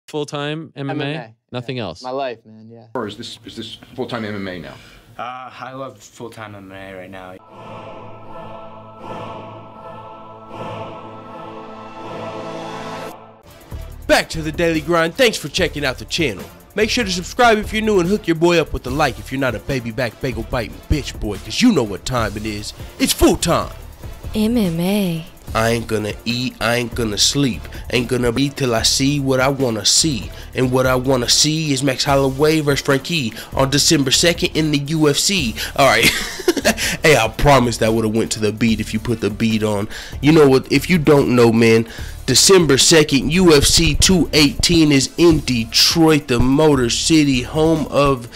full-time MMA? MMA. Nothing Yeah. else? My life, man, yeah. Or is this full-time MMA now? I love full-time MMA right now. Back to the daily grind. Thanks for checking out the channel. Make sure to subscribe if you're new and hook your boy up with a like if you're not a baby back bagel biting bitch boy, cause you know what time it is. It's full time. MMA. I ain't gonna eat, I ain't gonna sleep, ain't gonna eat till I see what I wanna see. And what I wanna see is Max Holloway vs Frankie on December 2nd in the UFC. Alright. Hey, I promise that would have went to the beat if you put the beat on. You know what, if you don't know, man, December 2nd, UFC 218 is in Detroit, the Motor City, home of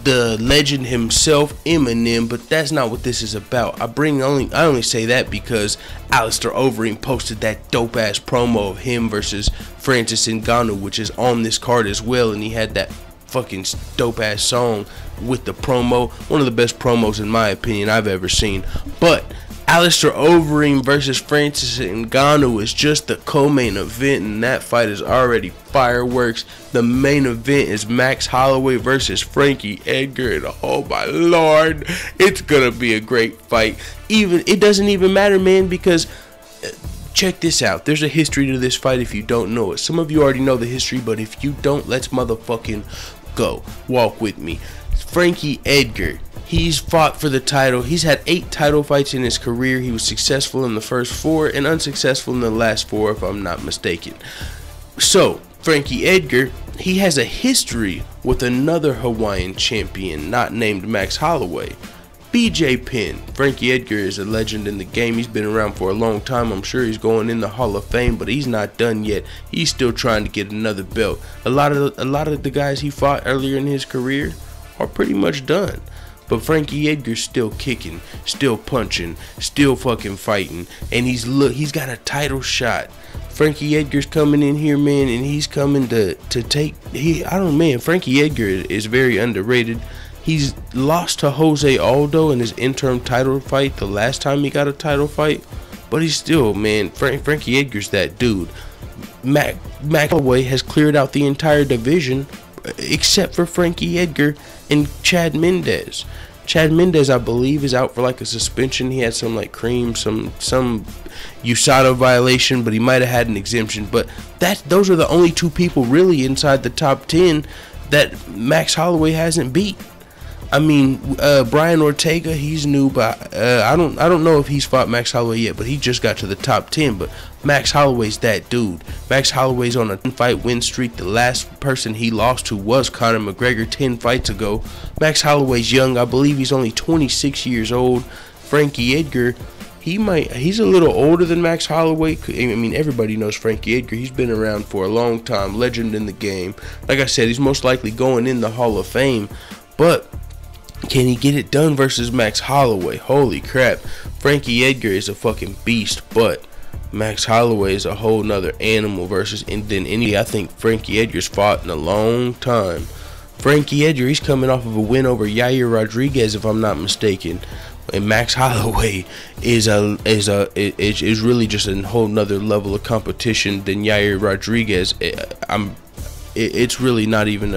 the legend himself, Eminem. But that's not what this is about. I only say that because Alistair Overeem posted that dope ass promo of him versus Francis Ngannou, which is on this card as well, and he had that fucking dope ass song with the promo. One of the best promos in my opinion I've ever seen. But Alistair Overeem versus Francis Ngannou is just the co-main event, and that fight is already fireworks. The main event is Max Holloway versus Frankie Edgar, and oh my lord, it's gonna be a great fight. It doesn't even matter, man, because check this out. There's a history to this fight if you don't know it. Some of you already know the history, but if you don't, let's motherfucking go. Walk with me. Frankie Edgar, he's fought for the title. He's had 8 title fights in his career. He was successful in the first 4 and unsuccessful in the last 4, if I'm not mistaken. So, Frankie Edgar, he has a history with another Hawaiian champion not named Max Holloway, BJ Penn. Frankie Edgar is a legend in the game. He's been around for a long time. I'm sure he's going in the Hall of Fame, but he's not done yet. He's still trying to get another belt. A lot of the guys he fought earlier in his career are pretty much done. But Frankie Edgar's still kicking, still punching, still fucking fighting, and he's got a title shot. Frankie Edgar's coming in here, man, and he's coming to take. Frankie Edgar is very underrated. He's lost to Jose Aldo in his interim title fight the last time he got a title fight, but he's still, man, Frankie Edgar's that dude. Max Holloway has cleared out the entire division except for Frankie Edgar and Chad Mendes. Chad Mendes, I believe, is out for like a suspension. He had some like some USADA violation, but he might have had an exemption. But those are the only 2 people really inside the top 10 that Max Holloway hasn't beat. I mean, Brian Ortega, he's new, but I don't know if he's fought Max Holloway yet, but he just got to the top 10. But Max Holloway's that dude. Max Holloway's on a 10-fight win streak. The last person he lost to was Conor McGregor 10 fights ago. Max Holloway's young. I believe he's only 26 years old. Frankie Edgar, he's a little older than Max Holloway. I mean, everybody knows Frankie Edgar. He's been around for a long time, legend in the game. Like I said, he's most likely going in the Hall of Fame. But can he get it done versus Max Holloway? Holy crap. Frankie Edgar is a fucking beast, but Max Holloway is a whole nother animal I think Frankie Edgar's fought in a long time. Frankie Edgar, he's coming off of a win over Yair Rodriguez, if I'm not mistaken. And Max Holloway is really just a whole nother level of competition than Yair Rodriguez. It's really not even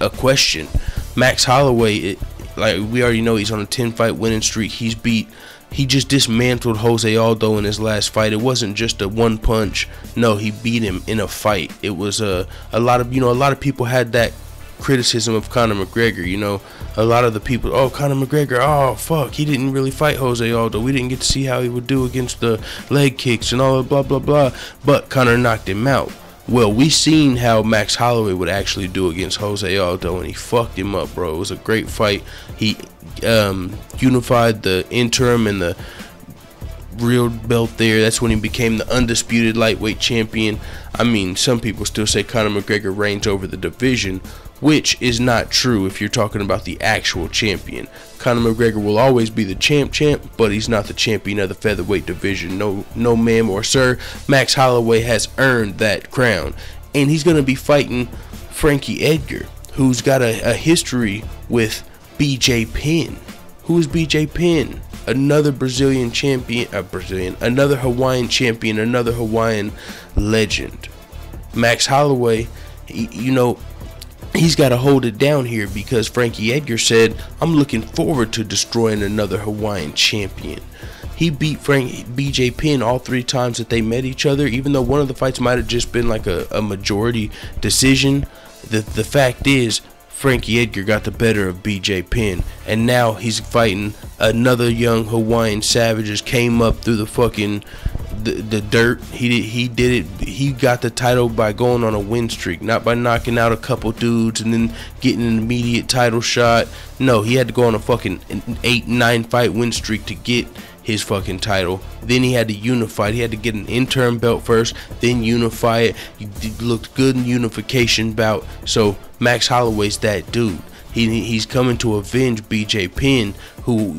a question. Max Holloway, like we already know, he's on a 10-fight winning streak. He just dismantled Jose Aldo in his last fight. It wasn't just a one punch. No, he beat him in a fight. It was a lot of people had that criticism of Conor McGregor. You know, a lot of the people, oh, Conor McGregor, oh fuck, he didn't really fight Jose Aldo. We didn't get to see how he would do against the leg kicks and all blah blah blah. But Conor knocked him out. Well, we seen how Max Holloway would actually do against Jose Aldo, and he fucked him up, bro. It was a great fight. He unified the interim and the real belt there. That's when he became the undisputed lightweight champion. I mean, some people still say Conor McGregor reigns over the division, which is not true if you're talking about the actual champion. Conor McGregor will always be the champ, but he's not the champion of the featherweight division. No ma'am or sir. Max Holloway has earned that crown, and he's going to be fighting Frankie Edgar, who's got a history with BJ Penn. Who is BJ Penn? Another Brazilian champion, another Hawaiian champion, another Hawaiian legend. Max Holloway, he's got to hold it down here because Frankie Edgar said, I'm looking forward to destroying another Hawaiian champion. He beat BJ Penn all 3 times that they met each other, even though one of the fights might have just been like a majority decision. The fact is, Frankie Edgar got the better of BJ Penn, and now he's fighting another young Hawaiian savage. Just came up through the fucking the dirt. He did it. He got the title by going on a win streak, not by knocking out a couple dudes and then getting an immediate title shot. No, he had to go on a fucking 8-9 fight win streak to get his fucking title. Then he had to unify it. He had to get an interim belt first, then unify it. He looked good in unification bout. So Max Holloway's that dude. He's coming to avenge BJ Penn, who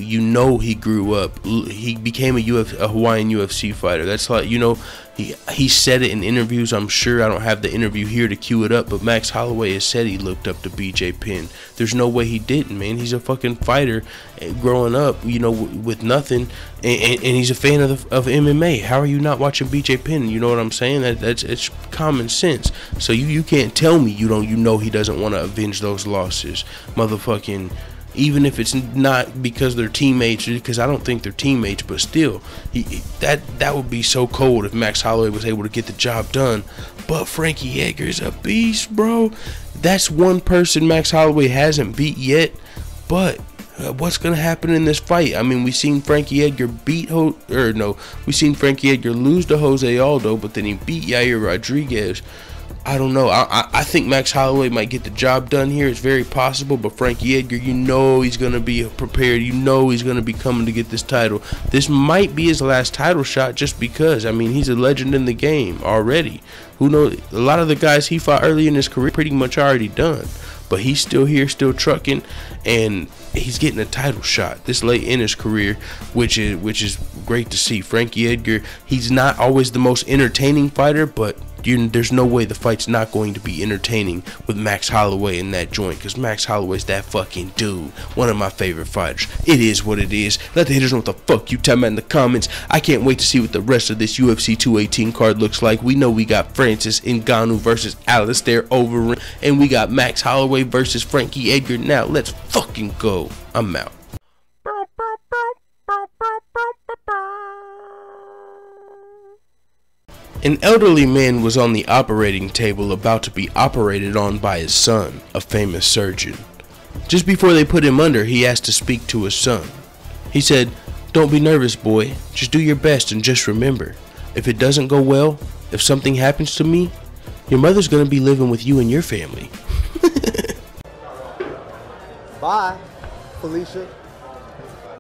he grew up. He became a Hawaiian UFC fighter. That's like, he said it in interviews. I'm sure I don't have the interview here to cue it up, but Max Holloway has said he looked up to BJ Penn. There's no way he didn't, man. He's a fucking fighter growing up, with nothing, and he's a fan of MMA. How are you not watching BJ Penn? You know what I'm saying? It's common sense. So you can't tell me he doesn't want to avenge those losses, motherfucking. Even if it's not because they're teammates, because I don't think they're teammates, but still, that would be so cold if Max Holloway was able to get the job done. But Frankie Edgar is a beast, bro. That's one person Max Holloway hasn't beat yet. But what's gonna happen in this fight? I mean, we seen Frankie Edgar we seen Frankie Edgar lose to Jose Aldo, but then he beat Yair Rodriguez. I don't know. I think Max Holloway might get the job done here. It's very possible, but Frankie Edgar, he's going to be prepared. He's going to be coming to get this title. This might be his last title shot just because. I mean, he's a legend in the game already. Who knows? A lot of the guys he fought early in his career pretty much already done. But he's still here, still trucking, and he's getting a title shot this late in his career, which is great to see. Frankie Edgar, he's not always the most entertaining fighter, but there's no way the fight's not going to be entertaining with Max Holloway in that joint, because Max Holloway's that fucking dude. One of my favorite fighters. It is what it is. Let the haters know what the fuck you tell me in the comments. I can't wait to see what the rest of this UFC 218 card looks like. We know we got Francis Ngannou versus Alistair Overeem, and we got Max Holloway versus Frankie Edgar. Now let's fucking go. I'm out. An elderly man was on the operating table about to be operated on by his son, a famous surgeon. Just before they put him under, he asked to speak to his son. He said, "Don't be nervous, boy. Just do your best and just remember, if it doesn't go well, if something happens to me, your mother's gonna be living with you and your family." Bye, Felicia.